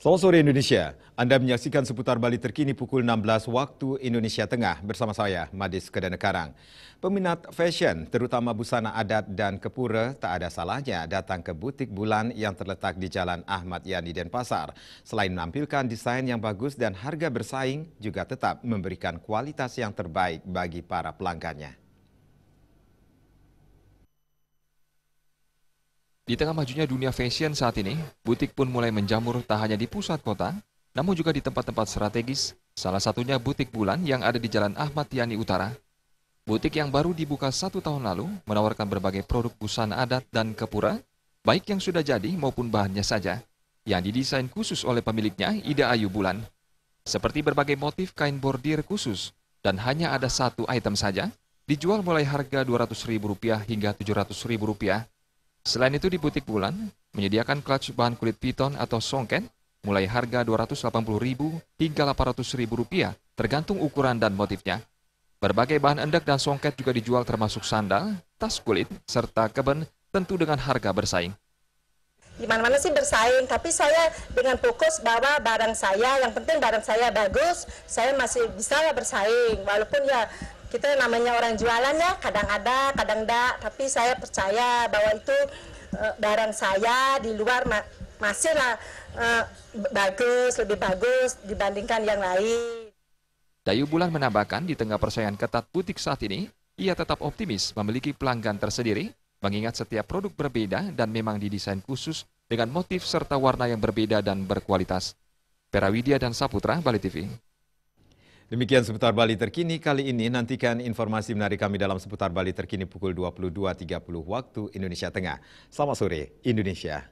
Selamat sore Indonesia, Anda menyaksikan seputar Bali terkini pukul 16 waktu Indonesia Tengah bersama saya, Madis Kedanekarang. Peminat fashion, terutama busana adat dan kepura, tak ada salahnya datang ke butik bulan yang terletak di Jalan Ahmad Yani Denpasar. Selain menampilkan desain yang bagus dan harga bersaing, juga tetap memberikan kualitas yang terbaik bagi para pelanggannya. Di tengah majunya dunia fashion saat ini, butik pun mulai menjamur tak hanya di pusat kota, namun juga di tempat-tempat strategis, salah satunya butik bulan yang ada di Jalan Ahmad Yani Utara. Butik yang baru dibuka 1 tahun lalu menawarkan berbagai produk busana adat dan kepura, baik yang sudah jadi maupun bahannya saja, yang didesain khusus oleh pemiliknya, Ida Ayu Bulan. Seperti berbagai motif kain bordir khusus, dan hanya ada satu item saja, dijual mulai harga Rp200.000 hingga Rp700.000. Selain itu di butik bulan, menyediakan clutch bahan kulit piton atau songket, mulai harga Rp280.000 hingga Rp800.000, tergantung ukuran dan motifnya. Berbagai bahan endek dan songket juga dijual termasuk sandal, tas kulit, serta keben, tentu dengan harga bersaing. Di mana-mana sih bersaing, tapi saya dengan fokus bahwa barang saya, yang penting barang saya bagus, saya masih bisa bersaing. Walaupun ya kita namanya orang jualan ya, kadang ada, kadang enggak, tapi saya percaya bahwa itu barang saya di luar masih lah bagus, lebih bagus dibandingkan yang lain. Dayu Bulan menambahkan di tengah persaingan ketat butik saat ini, ia tetap optimis memiliki pelanggan tersendiri, mengingat setiap produk berbeda dan memang didesain khusus dengan motif serta warna yang berbeda dan berkualitas. Perawidya dan Saputra, Bali TV. Demikian seputar Bali terkini kali ini. Nantikan informasi menarik kami dalam seputar Bali terkini pukul 22.30 waktu Indonesia Tengah. Selamat sore Indonesia.